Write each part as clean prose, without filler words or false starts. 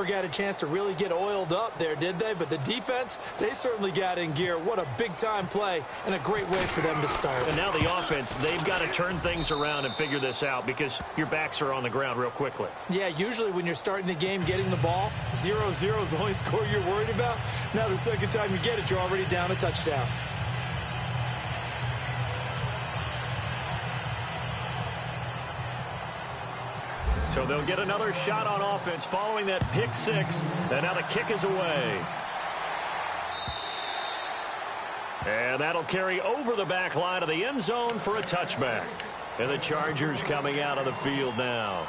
got a chance to really get oiled up there, did they? But the defense, they certainly got in gear. What a big-time play and a great way for them to start. And now the offense, they've got to turn things around and figure this out because your backs are on the ground real quickly. Yeah, usually when you're starting the game, getting the ball, 0-0 is the only score you're worried about. Now the second time you get it, you're already down a touchdown. So they'll get another shot on offense following that pick six. And now the kick is away. And that'll carry over the back line of the end zone for a touchback. And the Chargers coming out of the field now.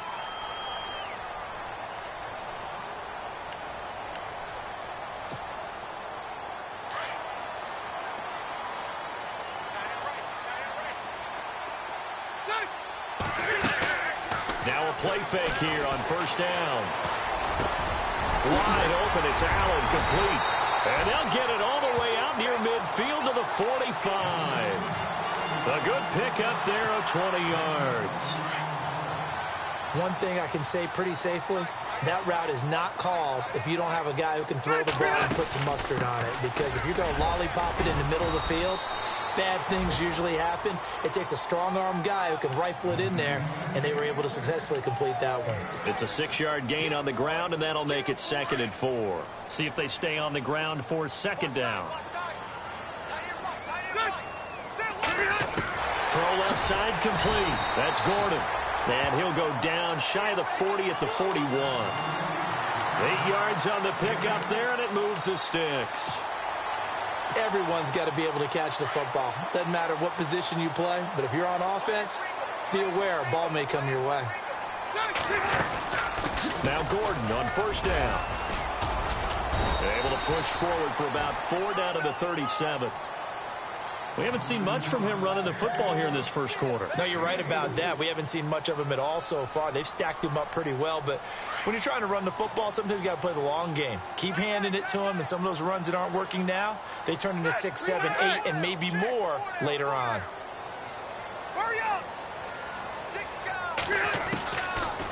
Now a play fake here on first down. Wide open, it's Allen, complete. And they'll get it all the way out near midfield to the 45. A good pick up there of 20 yards. One thing I can say pretty safely, that route is not called if you don't have a guy who can throw the ball and put some mustard on it. Because if you're going to lollipop it in the middle of the field, bad things usually happen. It takes a strong-arm guy who can rifle it in there, and they were able to successfully complete that one. It's a 6-yard gain on the ground, and that'll make it 2nd and 4. See if they stay on the ground for 2nd down. Throw left side complete. That's Gordon. And he'll go down shy of the 40 at the 41. 8 yards on the pickup there, and it moves the sticks. Everyone's got to be able to catch the football. Doesn't matter what position you play, but if you're on offense, be aware a ball may come your way. Now Gordon on first down. Able to push forward for about 4 down to the 37. We haven't seen much from him running the football here in this first quarter. No, you're right about that. We haven't seen much of him at all so far. They've stacked him up pretty well, but when you're trying to run the football, sometimes you got to play the long game. Keep handing it to him, and some of those runs that aren't working now, they turn into 6, 7, 8, and maybe more later on.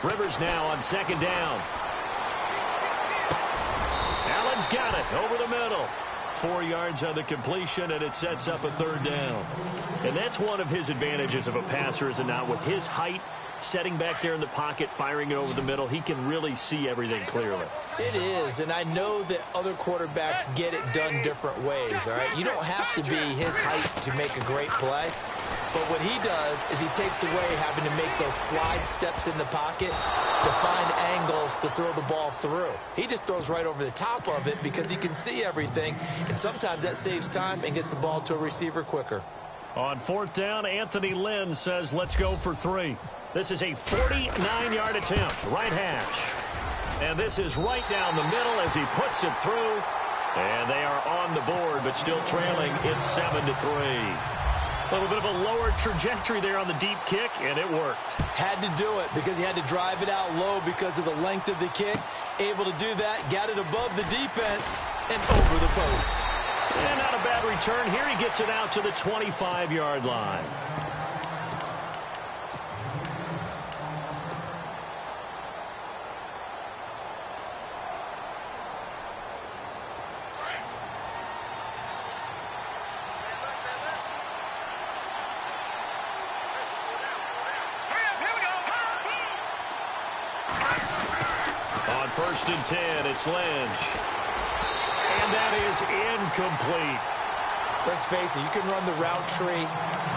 Rivers now on 2nd down. Allen's got it over the middle. 4 yards on the completion, and it sets up a 3rd down. And that's one of his advantages of a passer, is it not? With his height, setting back there in the pocket, firing it over the middle, he can really see everything clearly. It is, and I know that other quarterbacks get it done different ways, all right? You don't have to be his height to make a great play. But what he does is he takes away having to make those slide steps in the pocket to find angles to throw the ball through. He just throws right over the top of it because he can see everything, and sometimes that saves time and gets the ball to a receiver quicker. On 4th down, Anthony Lynn says, let's go for 3. This is a 49-yard attempt, right hash. And this is right down the middle as he puts it through. And they are on the board, but still trailing. It's 7-3. A little bit of a lower trajectory there on the deep kick, and it worked. Had to do it because he had to drive it out low because of the length of the kick. Able to do that, got it above the defense, and over the post. And not a bad return here. He gets it out to the 25-yard line. On 1st and 10, it's Lynch. And that is incomplete. Let's face it, you can run the route tree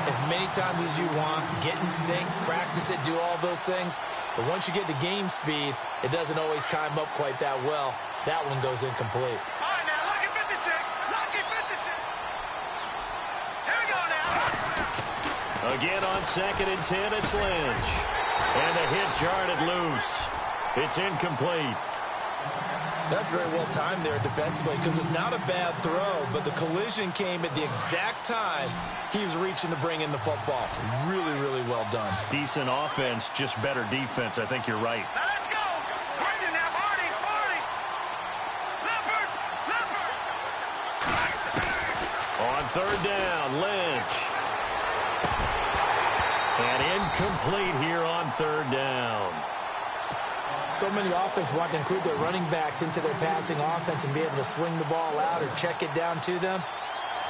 as many times as you want, get in sync, practice it, do all those things. But once you get to game speed, it doesn't always time up quite that well. That one goes incomplete. All right, now, lock it 56. Lock it 56. Here we go now. Again on 2nd and 10, it's Lynch. And the hit jarred it loose. It's incomplete. That's very well timed there defensively because it's not a bad throw, but the collision came at the exact time he was reaching to bring in the football. Really, really well done. Decent offense, just better defense. I think you're right. Now let's go. Martin now, Marty. Leopard. On 3rd down, Lynch. And incomplete here on 3rd down. So many offenses want to include their running backs into their passing offense and be able to swing the ball out or check it down to them.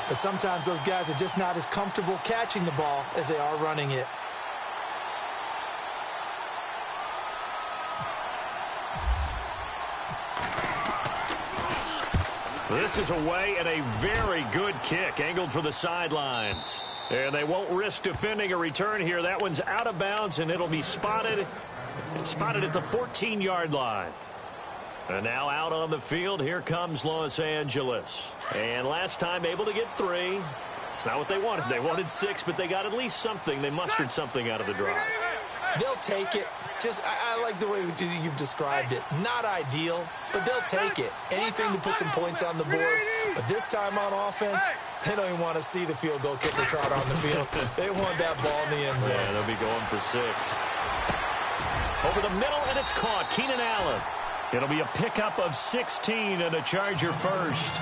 But sometimes those guys are just not as comfortable catching the ball as they are running it. This is away and a very good kick angled for the sidelines. And they won't risk defending a return here. That one's out of bounds, and it'll be spotted. It's spotted at the 14-yard line. And now out on the field, here comes Los Angeles. And last time able to get 3. It's not what they wanted. They wanted 6, but they got at least something. They mustered something out of the drive. They'll take it. I like the way you've described it. Not ideal, but they'll take it. Anything to put some points on the board. But this time on offense, they don't even want to see the field goal kicker trot on the field. They want that ball in the end zone. Yeah, they'll be going for 6. Over the middle, and it's caught. Keenan Allen. It'll be a pickup of 16 and a Charger first.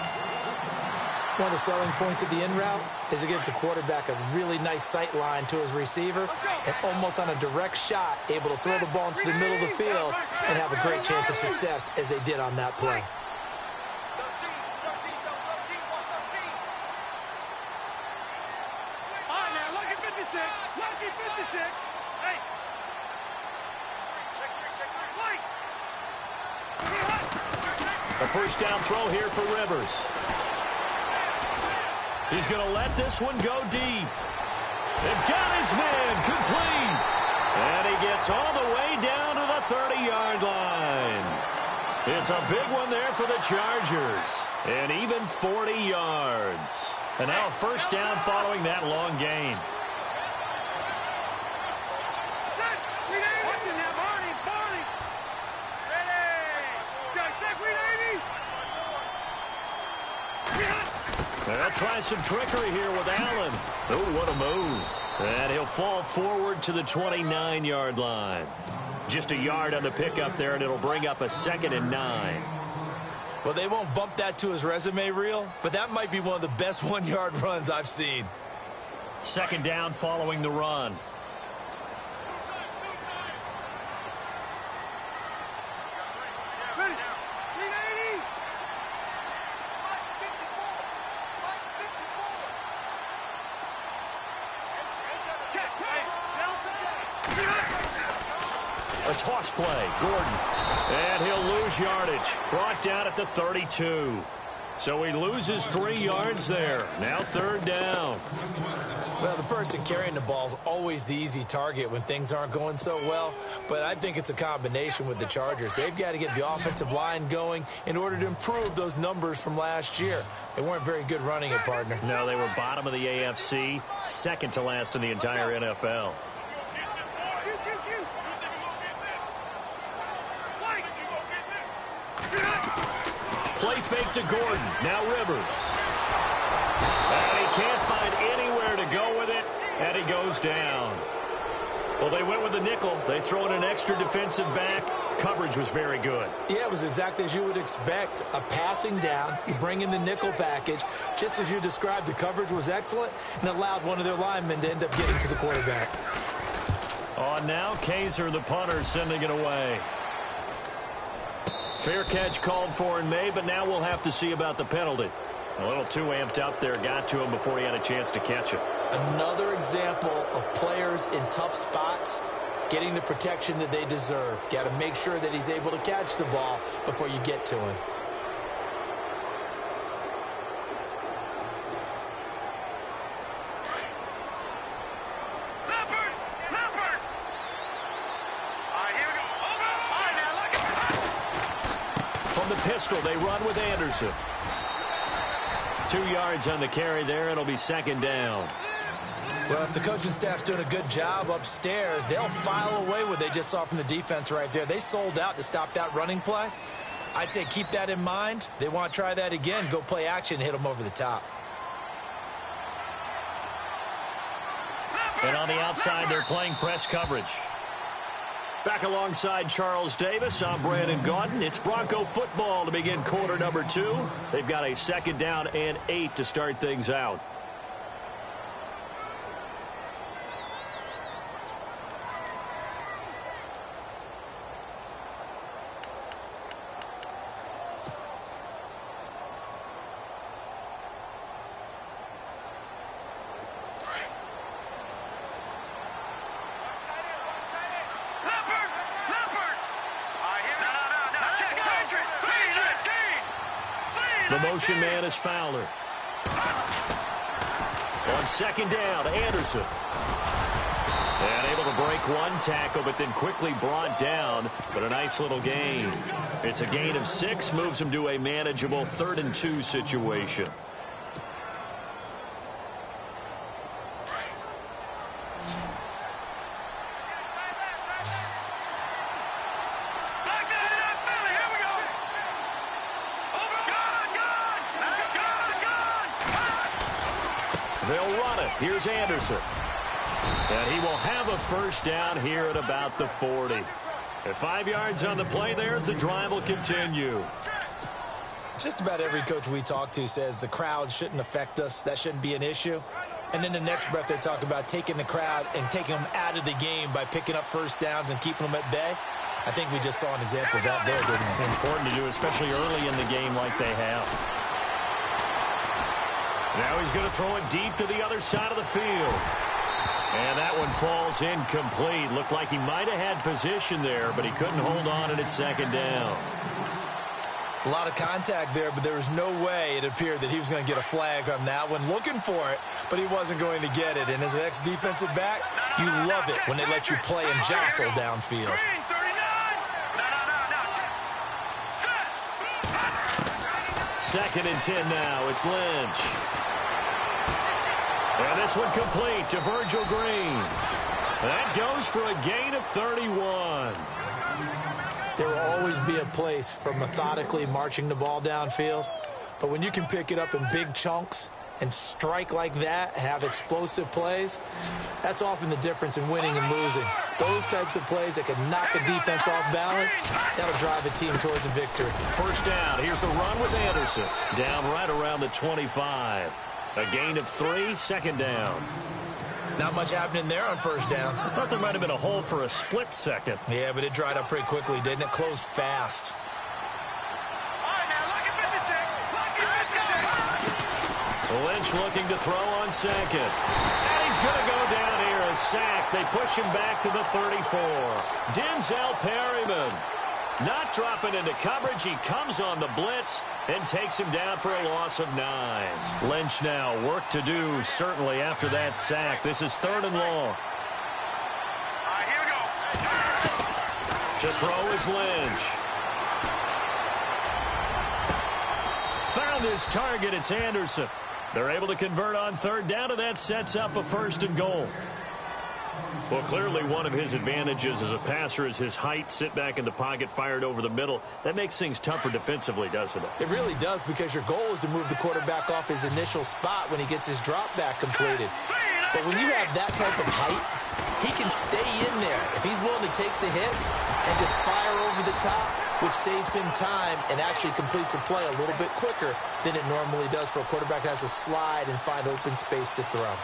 One of the selling points of the in route is it gives the quarterback a really nice sight line to his receiver and almost on a direct shot able to throw the ball into the middle of the field and have a great chance of success as they did on that play. All right, now, lucky 56. Lucky 56. Hey. A first down throw here for Rivers. He's going to let this one go deep. They've got his man complete. And he gets all the way down to the 30-yard line. It's a big one there for the Chargers. And even 40 yards. And now a first down following that long gain. What's in there, Barney? Barney. Ready. Guys, set, They'll try some trickery here with Allen. Oh, what a move. And he'll fall forward to the 29-yard line. Just a yard on the pickup there, and it'll bring up a 2nd and 9. Well, they won't bump that to his resume reel, but that might be one of the best 1-yard runs I've seen. 2nd down following the run. A toss play, Gordon. And he'll lose yardage. Brought down at the 32. So he loses 3 yards there. Now 3rd down. Well, the person carrying the ball is always the easy target when things aren't going so well. But I think it's a combination with the Chargers. They've got to get the offensive line going in order to improve those numbers from last year. They weren't very good running it, partner. No, they were bottom of the AFC, 2nd to last in the entire NFL. Play fake to Gordon. Now Rivers. And he can't find anywhere to go with it, and he goes down. Well, they went with the nickel. They throw in an extra defensive back. Coverage was very good. Yeah, it was exactly as you would expect. A passing down. You bring in the nickel package. Just as you described, the coverage was excellent and allowed one of their linemen to end up getting to the quarterback. On now, Kaiser, the punter, sending it away. Fair catch called for in May, but now we'll have to see about the penalty. A little too amped up there, got to him before he had a chance to catch it. Another example of players in tough spots getting the protection that they deserve. Got to make sure that he's able to catch the ball before you get to him. Pistol, they run with Anderson. 2 yards on the carry there. It'll be 2nd down. Well, if the coaching staff's doing a good job upstairs, they'll file away what they just saw from the defense right there. They sold out to stop that running play. I'd say keep that in mind. They want to try that again. Go play action, hit them over the top. And on the outside, they're playing press coverage. Back alongside Charles Davis, I'm Brandon Gaudin. It's Bronco football to begin quarter number 2. They've got a 2nd down and 8 to start things out. The motion man is Fowler. On second down, Anderson. And able to break one tackle, but then quickly brought down. But a nice little gain. It's a gain of 6, moves him to a manageable 3rd and 2 situation. They'll run it. Here's Anderson. And he will have a first down here at about the 40. At 5 yards on the play there, as the drive will continue. Just about every coach we talk to says the crowd shouldn't affect us. That shouldn't be an issue. And then the next breath they talk about taking the crowd and taking them out of the game by picking up first downs and keeping them at bay. I think we just saw an example of that there, didn't we? Important to do, especially early in the game like they have. Now he's going to throw it deep to the other side of the field. And that one falls incomplete. Looked like he might have had position there, but he couldn't hold on at second down. A lot of contact there, but there was no way it appeared that he was going to get a flag on that one. Looking for it, but he wasn't going to get it. And as an ex-defensive back, you love it when they let you play and jostle downfield. Second and 10 now. It's Lynch. And this one complete to Virgil Green. That goes for a gain of 31. There will always be a place for methodically marching the ball downfield. But when you can pick it up in big chunks and strike like that, have explosive plays, that's often the difference in winning and losing. Those types of plays that can knock a defense off balance, that'll drive a team towards a victory. First down. Here's the run with Anderson. Down right around the 25. A gain of 3, second down. Not much happening there on first down. I thought there might have been a hole for a split second. Yeah, but it dried up pretty quickly, didn't it? Closed fast. Lynch looking to throw on second. And he's going to go down here. A sack. They push him back to the 34. Denzel Perryman not dropping into coverage. He comes on the blitz and takes him down for a loss of 9. Lynch now work to do, certainly, after that sack. This is 3rd and long. Here we go. To throw is Lynch. Found his target. It's Anderson. They're able to convert on 3rd down, and that sets up a 1st and goal. Well, clearly one of his advantages as a passer is his height. Sit back in the pocket, fired over the middle. That makes things tougher defensively, doesn't it? It really does, because your goal is to move the quarterback off his initial spot when he gets his drop back completed. But when you have that type of height, he can stay in there. If he's willing to take the hits and just fire over the top, which saves him time and actually completes a play a little bit quicker than it normally does for a quarterback that has to slide and find open space to throw.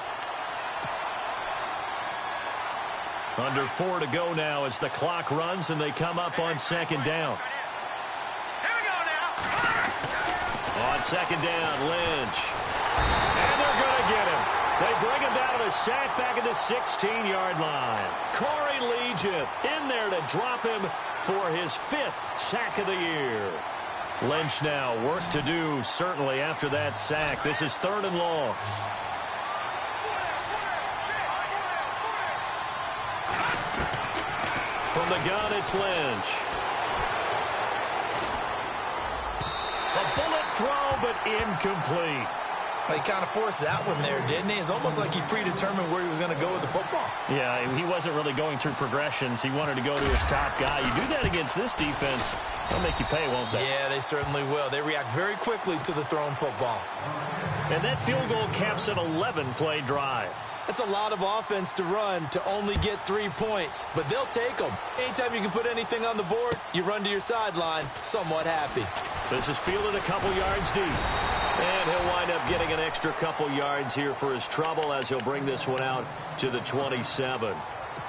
Under 4 to go now as the clock runs and they come up on second down. Here we go now. On second down, Lynch. And they're going to get him. They bring him down to a sack back at the 16-yard line. Corey Legion in there to drop him for his 5th sack of the year. Lynch now work to do, certainly, after that sack. This is 3rd and long. From the gun, it's Lynch. A bullet throw, but incomplete. He kind of forced that one there, didn't he? It's almost like he predetermined where he was going to go with the football. Yeah, he wasn't really going through progressions. He wanted to go to his top guy. You do that against this defense, they'll make you pay, won't they? Yeah, they certainly will. They react very quickly to the thrown football. And that field goal caps an 11-play drive. That's a lot of offense to run to only get 3 points, but they'll take them. Anytime you can put anything on the board, you run to your sideline somewhat happy. This is fielded a couple yards deep. And he'll wind up getting an extra couple yards here for his trouble as he'll bring this one out to the 27.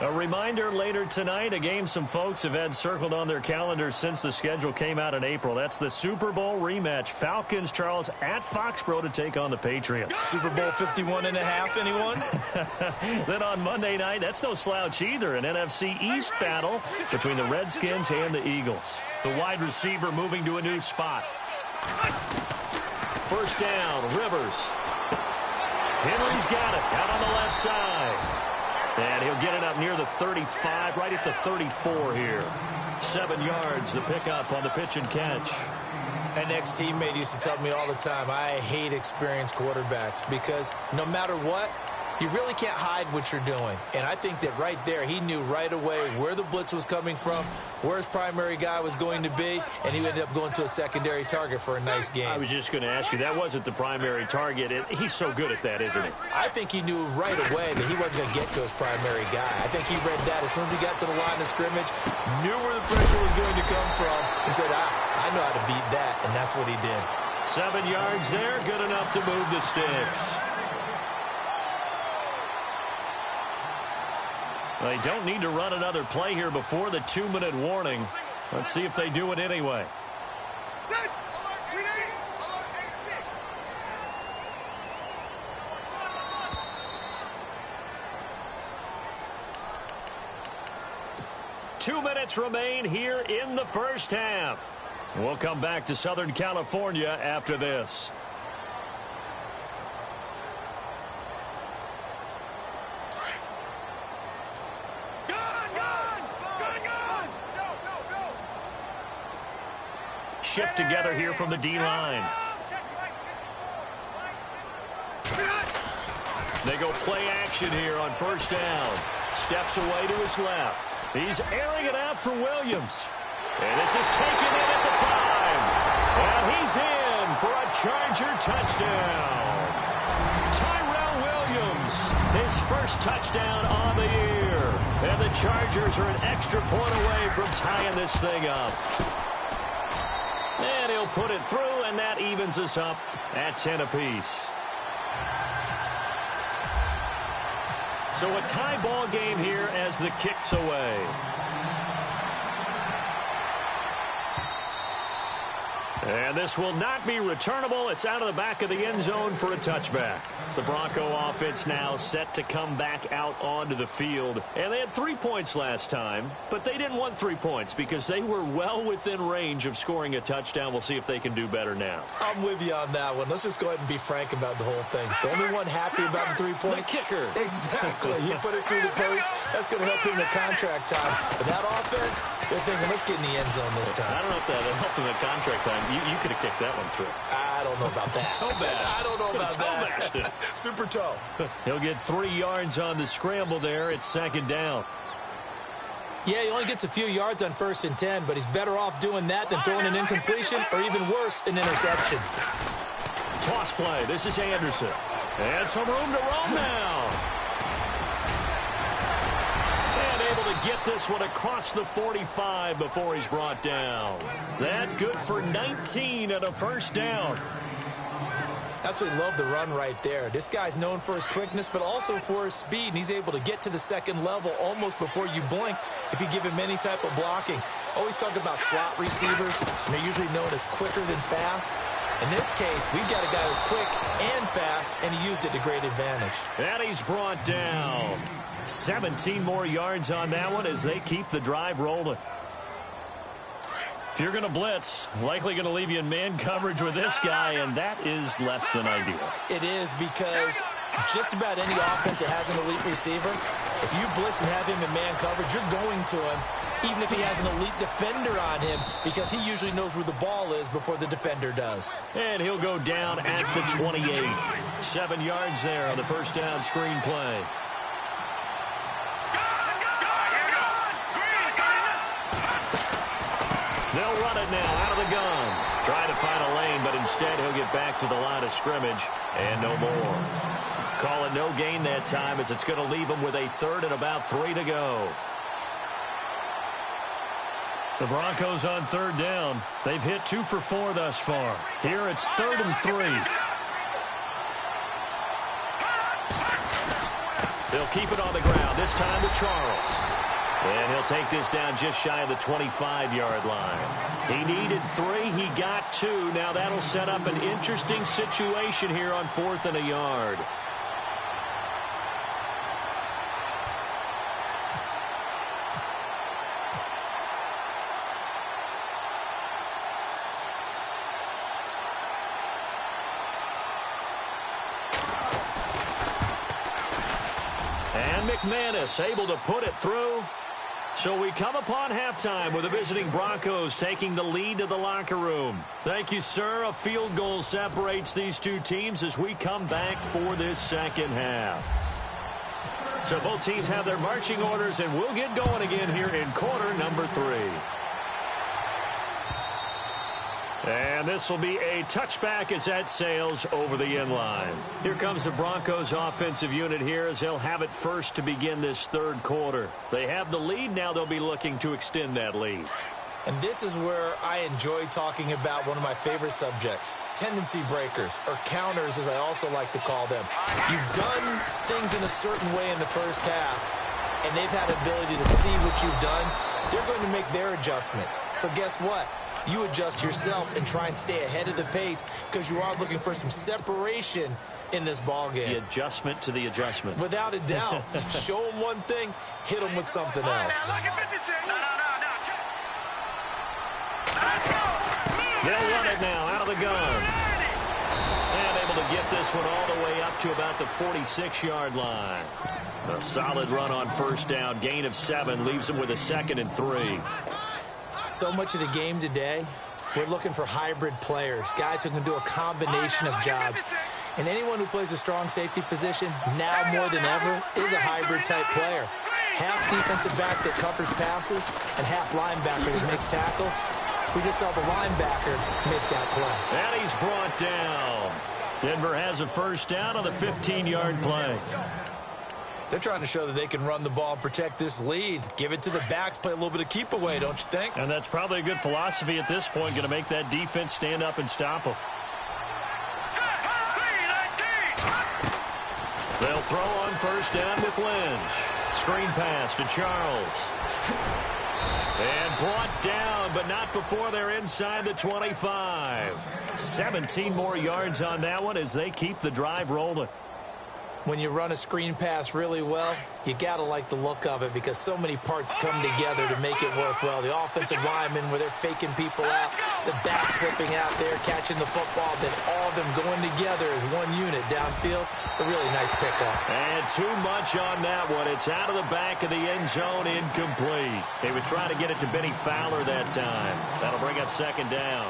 A reminder later tonight, a game some folks have had circled on their calendars since the schedule came out in April. That's the Super Bowl rematch. Falcons, Charles, at Foxborough to take on the Patriots. Super Bowl 51.5, anyone? Then on Monday night, that's no slouch either. An NFC East battle between the Redskins and the Eagles. The wide receiver moving to a new spot. First down, Rivers. Henry's got it out on the left side. And he'll get it up near the 35, right at the 34 here. 7 yards, the pickup on the pitch and catch. An ex-teammate used to tell me all the time, I hate experienced quarterbacks because no matter what, you really can't hide what you're doing. And I think that right there, he knew right away where the blitz was coming from, where his primary guy was going to be, and he ended up going to a secondary target for a nice game. I was just going to ask you, that wasn't the primary target. He's so good at that, isn't he? I think he knew right away that he wasn't going to get to his primary guy. I think he read that as soon as he got to the line of scrimmage, knew where the pressure was going to come from, and said, I know how to beat that, and that's what he did. 7 yards there, good enough to move the sticks. They don't need to run another play here before the 2-minute warning. Let's see if they do it anyway. Set. Release. 2 minutes remain here in the first half. We'll come back to Southern California after this. Shift together here from the D-line. They go play action here on first down. Steps away to his left. He's airing it out for Williams. And this is taken in at the 5. And he's in for a Charger touchdown. Tyrell Williams, his first touchdown on the year. And the Chargers are an extra point away from tying this thing up. And he'll put it through, and that evens us up at 10 apiece. So a tie ball game here as the kick's away. And this will not be returnable. It's out of the back of the end zone for a touchback. The Bronco offense now set to come back out onto the field. And they had 3 points last time, but they didn't want 3 points because they were well within range of scoring a touchdown. We'll see if they can do better now. I'm with you on that one. Let's just go ahead and be frank about the whole thing. The only one happy about the 3-point? The kicker. Exactly. He put it through the post. That's going to help him in contract time. But that offense, they're thinking, let's get in the end zone this time. I don't know if that helped him at contract time. You could have kicked that one through. I don't know about that. Toe bash. I don't know about that. Toe Super toe. He'll get 3 yards on the scramble there. It's second down. Yeah, he only gets a few yards on 1st and 10, but he's better off doing that than throwing an incompletion or even worse, an interception. Toss play. This is Anderson. And some room to roam now. And able to get this one across the 45 before he's brought down. That good for 19 and a first down. Absolutely love the run right there. This guy's known for his quickness, but also for his speed, and he's able to get to the second level almost before you blink if you give him any type of blocking. Always talk about slot receivers, and they're usually known as quicker than fast. In this case, we've got a guy who's quick and fast, and he used it to great advantage. And he's brought down. 17 more yards on that one as they keep the drive rolling. If you're going to blitz, likely going to leave you in man coverage with this guy, and that is less than ideal. It is because just about any offense that has an elite receiver, if you blitz and have him in man coverage, you're going to him, even if he has an elite defender on him, because he usually knows where the ball is before the defender does. And he'll go down at the 28. 7 yards there on the first down screen play. They'll run it now out of the gun. Trying to find a lane, but instead he'll get back to the line of scrimmage and no more. Call it no gain that time as it's going to leave him with a 3rd and about 3 to go. The Broncos on 3rd down. They've hit 2 for 4 thus far. Here it's 3rd and 3. They'll keep it on the ground, this time to Charles. And he'll take this down just shy of the 25-yard line. He needed 3. He got 2. Now that'll set up an interesting situation here on 4th and a yard. And McManus able to put it through. So we come upon halftime with the visiting Broncos taking the lead to the locker room. Thank you, sir. A field goal separates these two teams as we come back for this second half. So both teams have their marching orders, and we'll get going again here in quarter number 3. And this will be a touchback as that sails over the end line. Here comes the Broncos offensive unit here as they'll have it first to begin this third quarter. They have the lead. Now they'll be looking to extend that lead. And this is where I enjoy talking about one of my favorite subjects, tendency breakers, or counters as I also like to call them. You've done things in a certain way in the first half, and they've had the ability to see what you've done. They're going to make their adjustments. So guess what? You adjust yourself and try and stay ahead of the pace because you are looking for some separation in this ball game. The adjustment to the adjustment. Without a doubt. Show them one thing, hit them with something else. They'll run it now out of the gun. And able to get this one all the way up to about the 46-yard line. A solid run on first down. Gain of 7 leaves them with a 2nd and 3. So much of the game today, we're looking for hybrid players, guys who can do a combination of jobs. And anyone who plays a strong safety position, now more than ever, is a hybrid-type player. Half defensive back that covers passes and half linebacker that makes tackles. We just saw the linebacker make that play. And he's brought down. Denver has a first down on the 15-yard play. They're trying to show that they can run the ball and protect this lead. Give it to the backs, play a little bit of keep away, don't you think? And that's probably a good philosophy at this point, going to make that defense stand up and stop them. They'll throw on first down with Lynch. Screen pass to Charles. And brought down, but not before they're inside the 25. 17 more yards on that one as they keep the drive rolling. When you run a screen pass really well, you got to like the look of it because so many parts come together to make it work well. The offensive linemen where they're faking people out, the back slipping out there, catching the football, then all of them going together as one unit downfield. A really nice pickup. And too much on that one. It's out of the back of the end zone, incomplete. He was trying to get it to Benny Fowler that time. That'll bring up second down.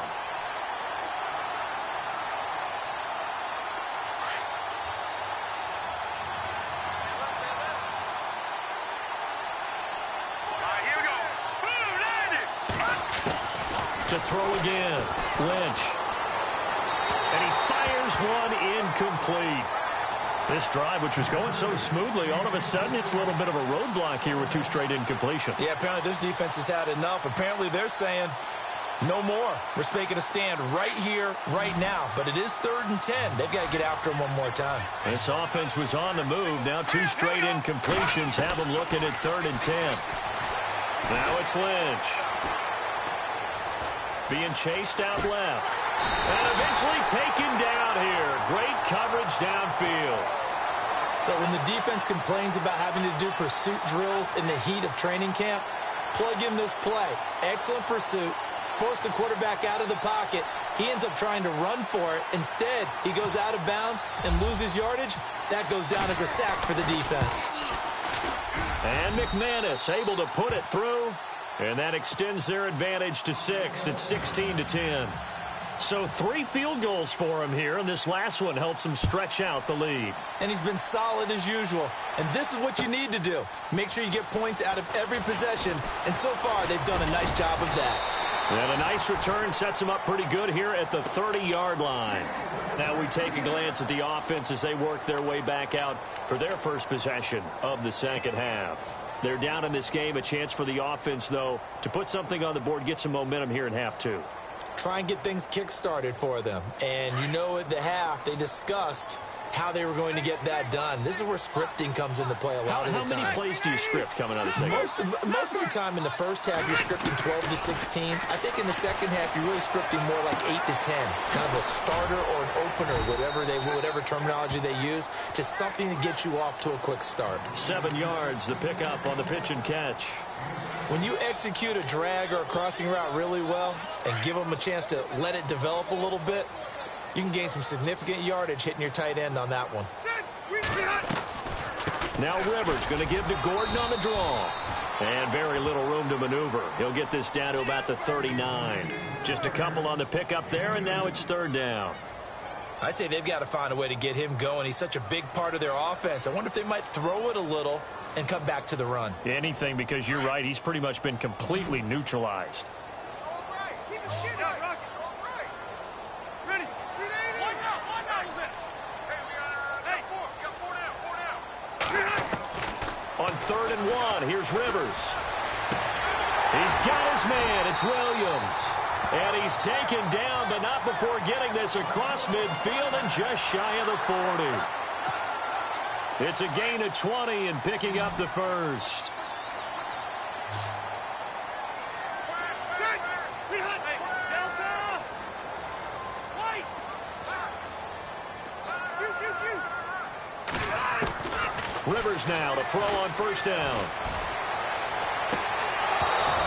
To throw again, Lynch. And he fires one incomplete. This drive, which was going so smoothly, all of a sudden it's a little bit of a roadblock here with 2 straight incompletions. Yeah, apparently this defense has had enough. Apparently they're saying no more. We're taking a stand right here, right now. But it is 3rd and 10. They've got to get after him one more time. This offense was on the move. Now 2 straight incompletions have them looking at 3rd and 10. Now it's Lynch. Being chased out left. And eventually taken down here. Great coverage downfield. So when the defense complains about having to do pursuit drills in the heat of training camp, plug in this play. Excellent pursuit. Force the quarterback out of the pocket. He ends up trying to run for it. Instead, he goes out of bounds and loses yardage. That goes down as a sack for the defense. And McManus able to put it through. And that extends their advantage to 6. It's 16-10. So 3 field goals for him here, and this last one helps him stretch out the lead. And he's been solid as usual. And this is what you need to do. Make sure you get points out of every possession. And so far, they've done a nice job of that. And a nice return sets them up pretty good here at the 30-yard line. Now we take a glance at the offense as they work their way back out for their first possession of the second half. They're down in this game. A chance for the offense, though, to put something on the board, get some momentum here in half 2. Try and get things kick-started for them. And you know at the half, they discussed how they were going to get that done. This is where scripting comes into play a lot of the time. How many plays do you script coming out of the second? Most of the time in the first half, you're scripting 12 to 16. I think in the second half, you're really scripting more like 8 to 10. Kind of a starter or an opener, whatever terminology they use. Just something to get you off to a quick start. 7 yards, the pickup on the pitch and catch. When you execute a drag or a crossing route really well and give them a chance to let it develop a little bit, you can gain some significant yardage hitting your tight end on that one. Now Rivers going to give to Gordon on the draw. And very little room to maneuver. He'll get this down to about the 39. Just a couple on the pickup there, and now it's third down. I'd say they've got to find a way to get him going. He's such a big part of their offense. I wonder if they might throw it a little and come back to the run. Anything, because you're right. He's pretty much been completely neutralized. On 3rd and 1, here's Rivers. He's got his man. It's Williams. And he's taken down, but not before getting this across midfield and just shy of the 40. It's a gain of 20 and picking up the first. Rivers now to throw on first down.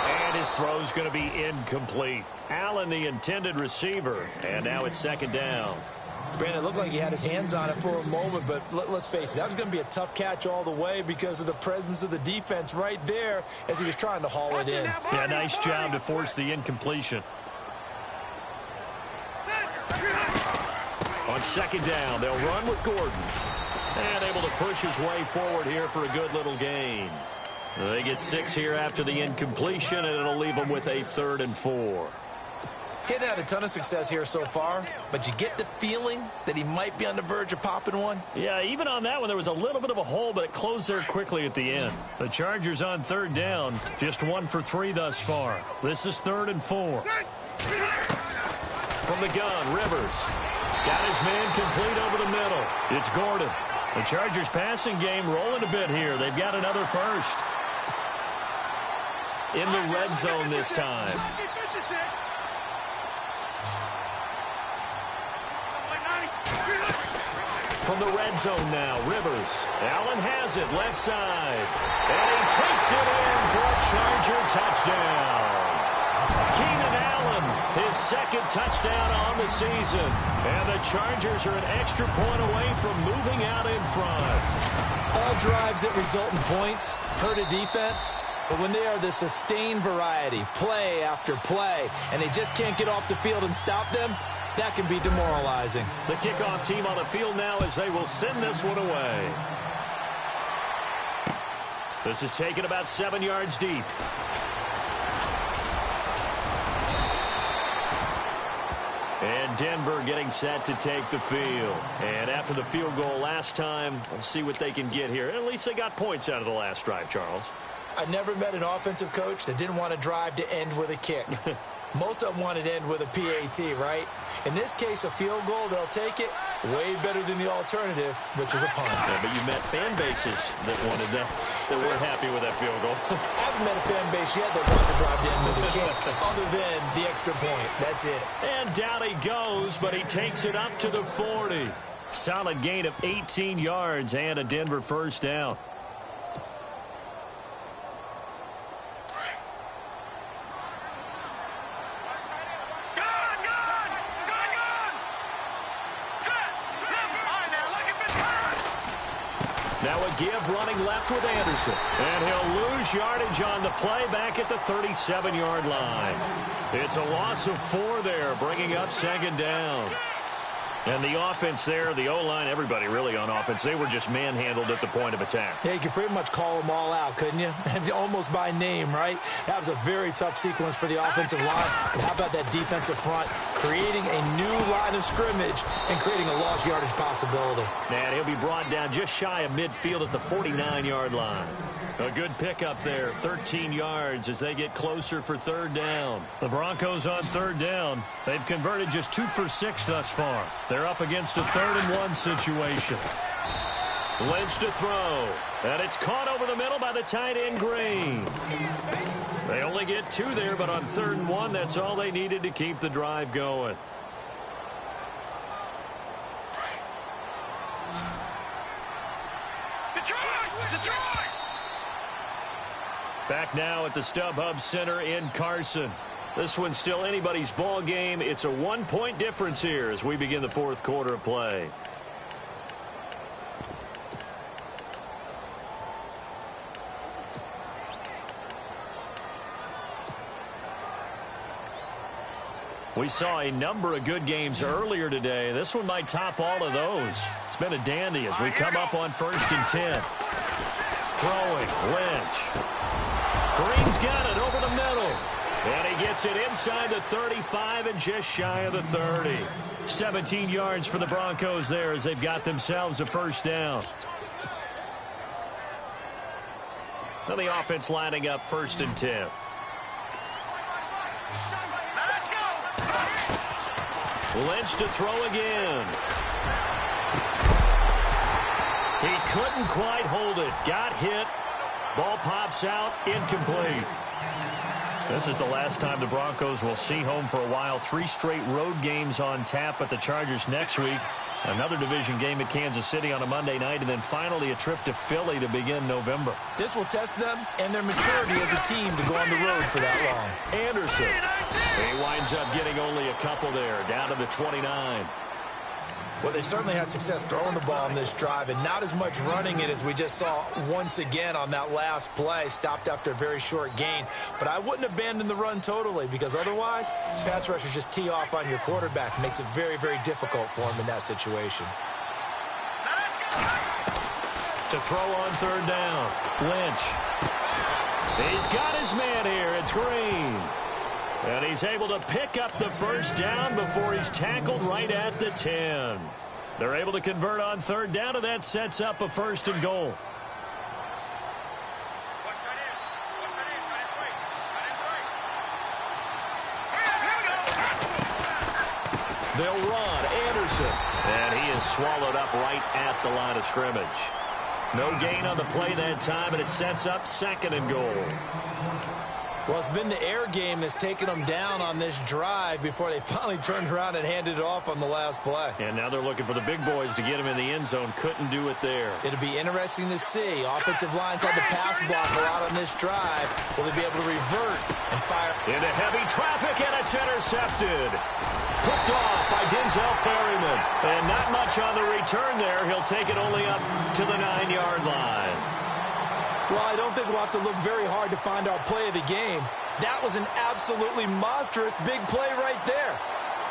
And his throw's going to be incomplete. Allen, the intended receiver. And now it's second down. Brandon, it looked like he had his hands on it for a moment, but let's face it, that was going to be a tough catch all the way because of the presence of the defense right there as he was trying to haul it in. Yeah, nice job to force the incompletion. On second down, they'll run with Gordon. And able to push his way forward here for a good little gain. They get 6 here after the incompletion, and it'll leave them with a 3rd and 4. He hadn't had a ton of success here so far, but you get the feeling that he might be on the verge of popping one. Yeah, even on that one, there was a little bit of a hole, but it closed there quickly at the end. The Chargers on 3rd down, just 1 for 3 thus far. This is 3rd and 4. From the gun, Rivers. Got his man complete over the middle. It's Gordon. The Chargers passing game rolling a bit here. They've got another first. In the red zone this time. From the red zone now, Rivers. Allen has it, left side. And he takes it in for a Charger touchdown. Keenan Allen, his 2nd touchdown on the season. And the Chargers are an extra point away from moving out in front. All drives that result in points hurt a defense, but when they are the sustained variety, play after play, and they just can't get off the field and stop them, that can be demoralizing. The kickoff team on the field now as they will send this one away. This is taken about 7 yards deep. And Denver getting set to take the field. And after the field goal last time, we'll see what they can get here. At least they got points out of the last drive, Charles. I never met an offensive coach that didn't want to drive to end with a kick. Most of them want to end with a PAT, right? In this case, a field goal, they'll take it. Way better than the alternative, which is a punt. Yeah, but you met fan bases that wanted that, that weren't happy with that field goal. I haven't met a fan base yet that wants to drive to end with a kick, other than the extra point. That's it. And down he goes, but he takes it up to the 40. Solid gain of 18 yards and a Denver first down. Now a give running left with Anderson. And he'll lose yardage on the play back at the 37-yard line. It's a loss of 4 there, bringing up second down. And the offense there, the O-line, everybody really on offense, they were just manhandled at the point of attack. Yeah, you could pretty much call them all out, couldn't you? Almost by name, right? That was a very tough sequence for the offensive line. But how about that defensive front creating a new line of scrimmage and creating a lost yardage possibility? And he'll be brought down just shy of midfield at the 49-yard line. A good pickup there, 13 yards as they get closer for third down. The Broncos on third down. They've converted just 2 for 6 thus far. They're up against a 3rd and 1 situation. Lynch to throw. And it's caught over the middle by the tight end Green. They only get 2 there, but on 3rd and 1, that's all they needed to keep the drive going. Back now at the StubHub Center in Carson. This one's still anybody's ball game. It's a 1-point difference here as we begin the 4th quarter of play. We saw a number of good games earlier today. This one might top all of those. It's been a dandy as we come up on 1st and 10. Throwing, Lynch. Green's got it over the middle. And he gets it inside the 35 and just shy of the 30. 17 yards for the Broncos there as they've got themselves a first down. Now the offense lining up 1st and 10. Lynch to throw again. He couldn't quite hold it. Got hit. Ball pops out. Incomplete. This is the last time the Broncos will see home for a while. 3 straight road games on tap at the Chargers next week. Another division game at Kansas City on a Monday night, and then finally a trip to Philly to begin November. This will test them and their maturity as a team to go on the road for that long. Anderson. He winds up getting only a couple there, down to the 29. Well, they certainly had success throwing the ball on this drive and not as much running it as we just saw once again on that last play. Stopped after a very short gain. But I wouldn't abandon the run totally because otherwise, pass rushers just tee off on your quarterback. Makes it very, very difficult for him in that situation. To throw on 3rd down, Lynch. He's got his man here. It's Green. And he's able to pick up the first down before he's tackled right at the 10. They're able to convert on 3rd down, and that sets up a 1st and goal. They'll run. Anderson. And he is swallowed up right at the line of scrimmage. No gain on the play that time, and it sets up 2nd and goal. Well, it's been the air game that's taken them down on this drive before they finally turned around and handed it off on the last play. And now they're looking for the big boys to get him in the end zone. Couldn't do it there. It'll be interesting to see. Offensive lines had to pass block a lot on this drive. Will they be able to revert and fire? Into heavy traffic, and it's intercepted. Picked off by Denzel Perryman. And not much on the return there. He'll take it only up to the 9-yard line. Well, I don't think we'll have to look very hard to find our play of the game. That was an absolutely monstrous big play right there.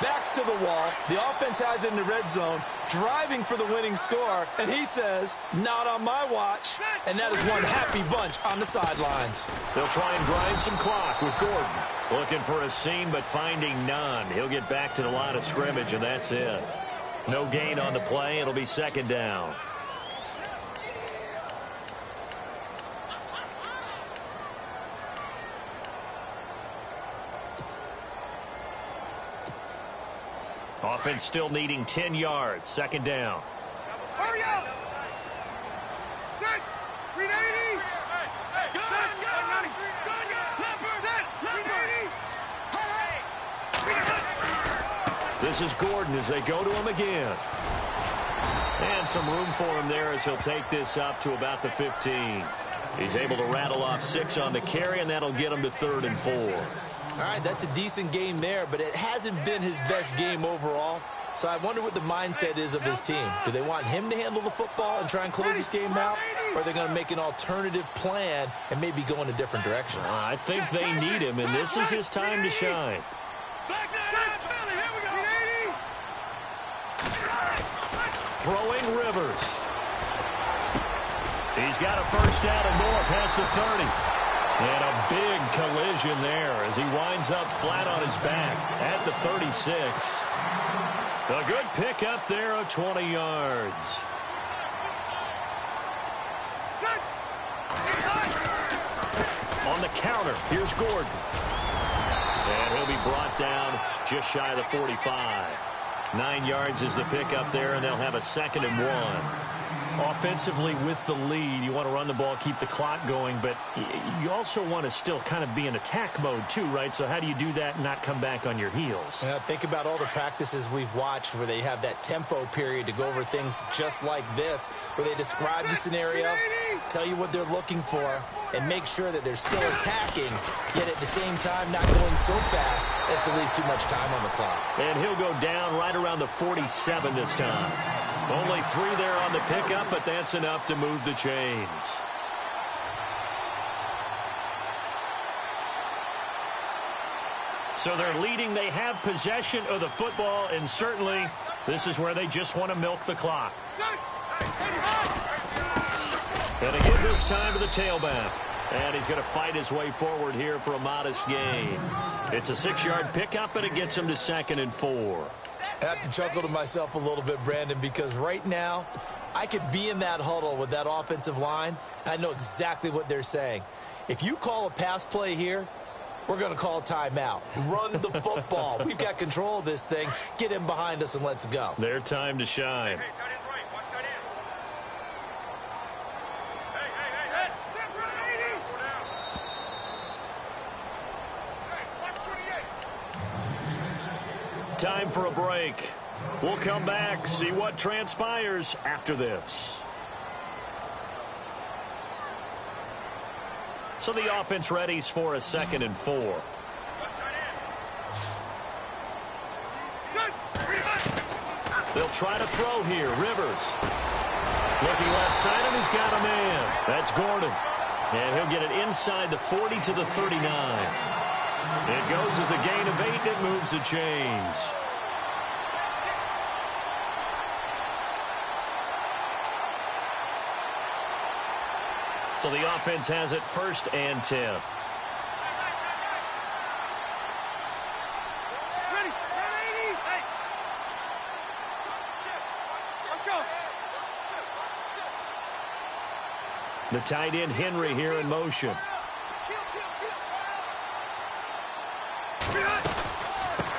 Backs to the wall. The offense has it in the red zone, driving for the winning score. And he says, not on my watch. And that is one happy bunch on the sidelines. They'll try and grind some clock with Gordon. Looking for a seam, but finding none. He'll get back to the line of scrimmage, and that's it. No gain on the play. It'll be 2nd down. Offense still needing 10 yards. 2nd down. Hurry up! Set! 380! This is Gordon as they go to him again. And some room for him there as he'll take this up to about the 15. He's able to rattle off 6 on the carry, and that'll get him to 3rd and 4. All right, that's a decent game there, but it hasn't been his best game overall. So I wonder what the mindset is of his team. Do they want him to handle the football and try and close this game out? Or are they going to make an alternative plan and maybe go in a different direction? I think they need him, and this is his time to shine. Throwing Rivers. He's got a first down and more past the 30. And a big collision there as he winds up flat on his back at the 36. A good pickup there of 20 yards. On the counter, here's Gordon. And he'll be brought down just shy of the 45. 9 yards is the pickup there, and they'll have a 2nd and 1. Offensively with the lead, you want to run the ball, keep the clock going, but you also want to still kind of be in attack mode too, right? So how do you do that and not come back on your heels? Think about all the practices we've watched where they have that tempo period to go over things just like this, where they describe the scenario, tell you what they're looking for, and make sure that they're still attacking, yet at the same time not going so fast as to leave too much time on the clock. And he'll go down right around the 47 this time. Only 3 there on the pickup, but that's enough to move the chains. So they're leading. They have possession of the football, and certainly this is where they just want to milk the clock. And again this time to the tailback. And he's going to fight his way forward here for a modest gain. It's a 6-yard pickup, and it gets him to 2nd and 4. I have to chuckle to myself a little bit, Brandon, because right now I could be in that huddle with that offensive line, and I know exactly what they're saying. If you call a pass play here, we're going to call timeout. Run the football. We've got control of this thing. Get him behind us and let's go. Their time to shine. Hey, tight end's right. Watch tight end. Hey. Watch 28. Time for a break. We'll come back, see what transpires after this. So the offense readies for a 2nd and 4. They'll try to throw here. Rivers. Looking left side, and he's got a man. That's Gordon. And he'll get it inside the 40 to the 39. It goes as a gain of 8, and it moves the chains. So the offense has it 1st and 10. Ready. Hey. Let's go. The tight end Henry here in motion.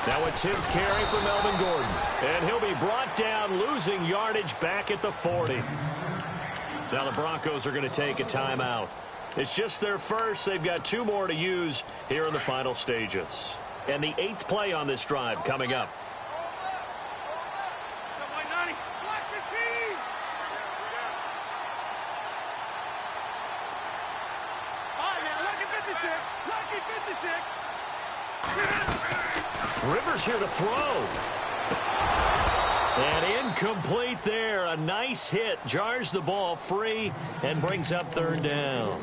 Now a 10th carry for Melvin Gordon. And he'll be brought down, losing yardage back at the 40. Now the Broncos are going to take a timeout. It's just their first. They've got 2 more to use here in the final stages. And the 8th play on this drive coming up. Rivers here to throw. And incomplete there. A nice hit. Jars the ball free and brings up 3rd down.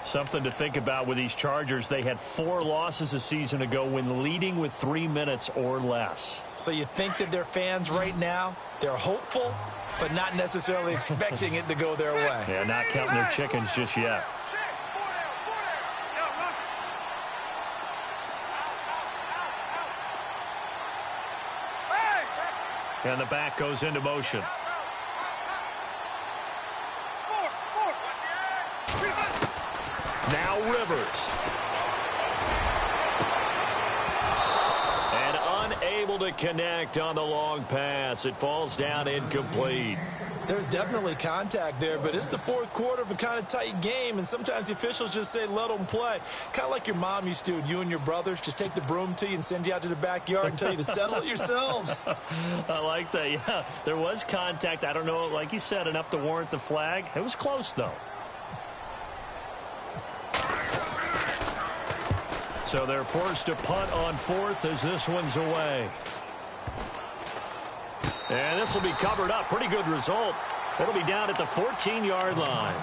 Something to think about with these Chargers. They had 4 losses a season ago when leading with 3 minutes or less. So you think that their fans right now, they're hopeful, but not necessarily expecting it to go their way. Yeah, not counting their chickens just yet. And the back goes into motion. Now Rivers. And unable to connect on the long pass. It falls down incomplete. There's definitely contact there, but it's the 4th quarter of a kind of tight game, and sometimes the officials just say let them play. Kind of like your mom used to with you and your brothers. Just take the broom to you and send you out to the backyard and tell you to settle it yourselves. I like that, yeah. There was contact. I don't know, like you said, enough to warrant the flag. It was close, though. So they're forced to punt on 4th as this one's away. And this will be covered up. Pretty good result. It'll be down at the 14-yard line.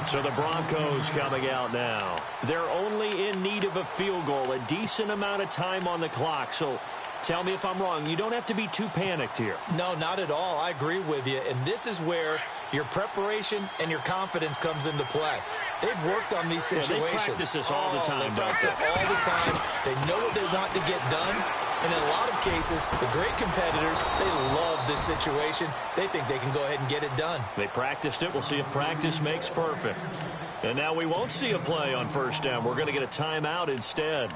So the Broncos coming out now. They're only in need of a field goal, a decent amount of time on the clock. So tell me if I'm wrong. You don't have to be too panicked here. No, not at all. I agree with you. And this is where your preparation and your confidence comes into play. They've worked on these situations. Yeah, they practice this all the time. They practice it all the time. They know what they want to get done. And in a lot of cases, the great competitors, they love this situation. They think they can go ahead and get it done. They practiced it. We'll see if practice makes perfect. And now we won't see a play on 1st down. We're going to get a timeout instead,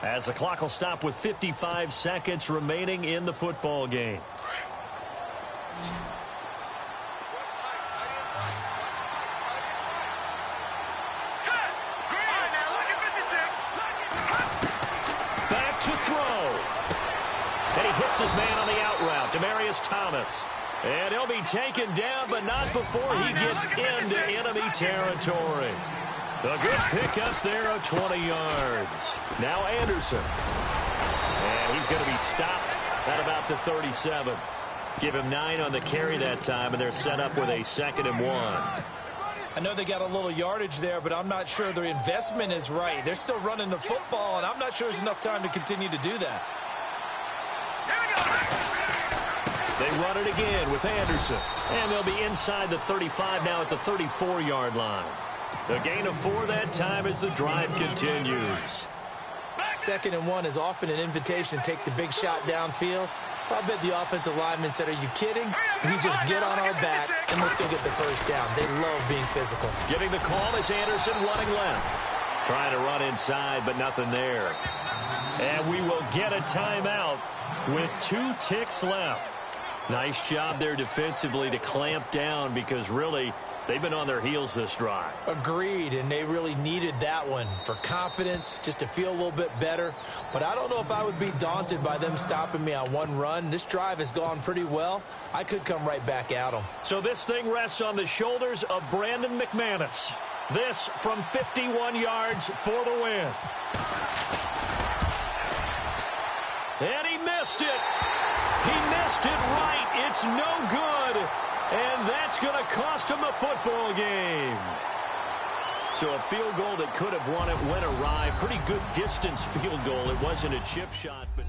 as the clock will stop with 55 seconds remaining in the football game. Back to throw. And he hits his man on the out route, Demaryius Thomas. And he'll be taken down, but not before he gets into enemy territory. A good pickup there of 20 yards. Now Anderson. And he's going to be stopped at about the 37. Give him 9 on the carry that time, and they're set up with a 2nd and 1. I know they got a little yardage there, but I'm not sure their investment is right. They're still running the football, and I'm not sure there's enough time to continue to do that. They run it again with Anderson. And they'll be inside the 35 now at the 34-yard line. The gain of 4 that time as the drive continues. 2nd and 1 is often an invitation to take the big shot downfield. I bet the offensive linemen said, are you kidding? We just get on our backs, and we'll still get the first down. They love being physical. Getting the call is Anderson running left. Trying to run inside, but nothing there. And we will get a timeout with 2 ticks left. Nice job there defensively to clamp down because really they've been on their heels this drive. Agreed, and they really needed that one for confidence, just to feel a little bit better. But I don't know if I would be daunted by them stopping me on one run. This drive has gone pretty well. I could come right back at them. So this thing rests on the shoulders of Brandon McManus. This from 51 yards for the win. And he missed it. He missed it right. It's no good. And that's going to cost him a football game. So a field goal that could have won it went awry. Pretty good distance field goal. It wasn't a chip shot, but...